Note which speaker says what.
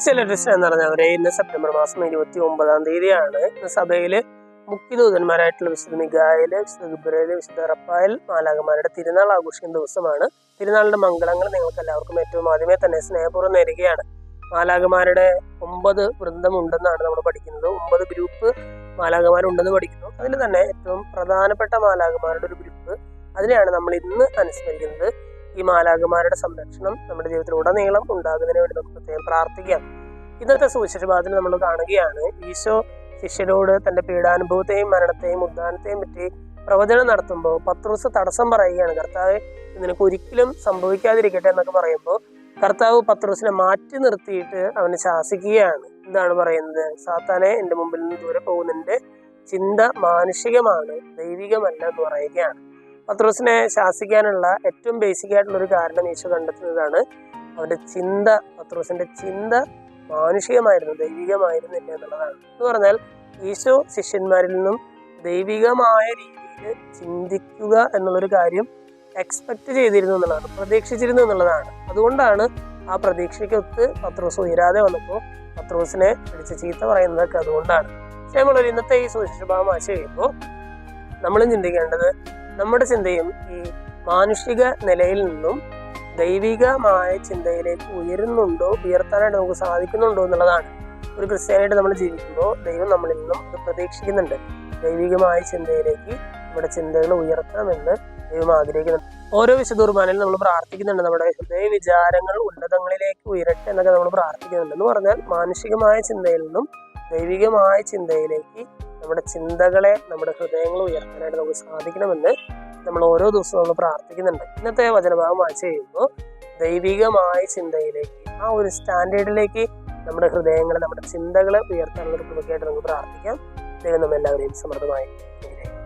Speaker 1: സെലറിസ്റ്റ് എന്ന് പറഞ്ഞവരെ ഇന്ന് സെപ്റ്റംബർ മാസം 29-ാം തീയതിയാണ് സഭയില് മുഖ്യദൂതന്മാരായിട്ടുള്ള വിശുദ്ധ മിഖായേല്, വിശുദ്ധ ഗബ്രിയേല്, വിശുദ്ധ റഫായേൽ മാലാഖമാരുടെ തിരുനാൾ ആഘോഷിക്കുന്ന ദിവസമാണ്. തിരുനാളിന്റെ മംഗളങ്ങൾ നിങ്ങൾക്ക് എല്ലാവർക്കും ഏറ്റവും ആദ്യമേ തന്നെ സ്നേഹപൂർവ്വം നേരുകയാണ്. മാലാഖമാരുടെ 9 വൃന്ദം ഉണ്ടെന്നാണ് നമ്മൾ പഠിക്കുന്നത്. 9 ഗ്രൂപ്പ് മാലാഖമാരുണ്ടെന്ന് പഠിക്കുന്നു. അതിൽ തന്നെ ഏറ്റവും പ്രധാനപ്പെട്ട മാലാഖമാരുടെ ഒരു ഗ്രൂപ്പ്, അതിനെയാണ് നമ്മൾ ഇന്ന് അനുസ്മരിക്കുന്നത്. ഈ മാലാഖമാരുടെ സംരക്ഷണം നമ്മുടെ ജീവിതത്തിൽ ഉടനീളം ഉണ്ടാകുന്നതിന് വേണ്ടി നമുക്ക് പ്രത്യേകം പ്രാർത്ഥിക്കാം. ഇന്നത്തെ സുവിശേഷഭാഗത്തിൽ നമ്മൾ കാണുകയാണ്, ഈശോ ശിഷ്യരോട് തന്റെ പീഡാനുഭവത്തെയും മരണത്തെയും ഉദ്ധാനത്തെയും പറ്റി പ്രവചനം നടത്തുമ്പോൾ പത്രോസ് തടസ്സം പറയുകയാണ്. കർത്താവെ, നിനക്ക് ഒരിക്കലും സംഭവിക്കാതിരിക്കട്ടെ എന്നൊക്കെ പറയുമ്പോൾ കർത്താവ് പത്രോസിനെ മാറ്റി നിർത്തിയിട്ട് അവനെ ശാസിക്കുകയാണ്. എന്താണ് പറയുന്നത്? സാത്താനെ, എൻ്റെ മുമ്പിൽ നിന്ന് ദൂരെ പോകുന്നതിന്റെ ചിന്ത മാനുഷികമാണ്, ദൈവികമല്ല എന്ന് പറയുകയാണ്. പത്രോസിനെ ശാസിക്കാനുള്ള ഏറ്റവും ബേസിക് ആയിട്ടുള്ള ഒരു കാരണം ഈശോ കണ്ടെത്തുന്നതാണ്. അവന്റെ ചിന്ത, പത്രോസിന്റെ ചിന്ത മാനുഷികമായിരുന്നു, ദൈവികമായിരുന്നില്ല എന്നുള്ളതാണ്. എന്ന് പറഞ്ഞാൽ ഈശോ ശിഷ്യന്മാരിൽ നിന്നും ദൈവികമായ രീതിയിൽ ചിന്തിക്കുക എന്നുള്ളൊരു കാര്യം എക്സ്പെക്ട് ചെയ്തിരുന്നു എന്നുള്ളതാണ്, പ്രതീക്ഷിച്ചിരുന്നു എന്നുള്ളതാണ്. അതുകൊണ്ടാണ് ആ പ്രതീക്ഷയ്ക്കൊത്ത് പത്രോസ് ഉയരാതെ വന്നപ്പോൾ പത്രോസിനെ പിടിച്ച് ചീത്ത പറയുന്നതൊക്കെ അതുകൊണ്ടാണ്. പക്ഷേ നമ്മളൊരു ഇന്നത്തെ ഈ സുവിശേഷഭാഗം വായിച്ചു കഴിയുമ്പോൾ നമ്മളും ചിന്തിക്കേണ്ടത്, നമ്മുടെ ചിന്തയും ഈ മാനുഷിക നിലയിൽ നിന്നും ദൈവികമായ ചിന്തയിലേക്ക് ഉയരുന്നുണ്ടോ, ഉയർത്താനായിട്ട് നമുക്ക് സാധിക്കുന്നുണ്ടോ എന്നുള്ളതാണ്. ഒരു ക്രിസ്ത്യാനായിട്ട് നമ്മൾ ജീവിക്കുമ്പോൾ ദൈവം നമ്മളിൽ നിന്നും അത് പ്രതീക്ഷിക്കുന്നുണ്ട്. ദൈവികമായ ചിന്തയിലേക്ക് നമ്മുടെ ചിന്തകൾ ഉയർത്തണമെന്ന് ദൈവം ആഗ്രഹിക്കുന്നുണ്ട്. ഓരോ വിശുദ്ധ കുർബാനയിലും നമ്മൾ പ്രാർത്ഥിക്കുന്നുണ്ട്, നമ്മുടെ ഹൃദയ വിചാരങ്ങൾ ഉന്നതങ്ങളിലേക്ക് ഉയരട്ടെ എന്നൊക്കെ നമ്മൾ പ്രാർത്ഥിക്കുന്നുണ്ട്. എന്ന് പറഞ്ഞാൽ മാനുഷികമായ ചിന്തയിൽ നിന്നും ദൈവികമായ ചിന്തയിലേക്ക് നമ്മുടെ ചിന്തകളെ, നമ്മുടെ ഹൃദയങ്ങൾ ഉയർത്താനായിട്ട് നമുക്ക് സാധിക്കണമെന്ന് നമ്മൾ ഓരോ ദിവസവും നമ്മൾ പ്രാർത്ഥിക്കുന്നുണ്ട്. ഇന്നത്തെ വചനഭാഗം വായിച്ചു കഴിയുമ്പോൾ ദൈവികമായ ചിന്തയിലേക്ക്, ആ ഒരു സ്റ്റാൻഡേർഡിലേക്ക് നമ്മുടെ ഹൃദയങ്ങളെ, നമ്മുടെ ചിന്തകളെ ഉയർത്താനുള്ള ഒരു കൃപയ്ക്കായിട്ട് നമുക്ക് പ്രാർത്ഥിക്കാം. ദൈവം നമ്മെല്ലാവരെയും സമൃദ്ധമായി അനുഗ്രഹിക്കട്ടെ.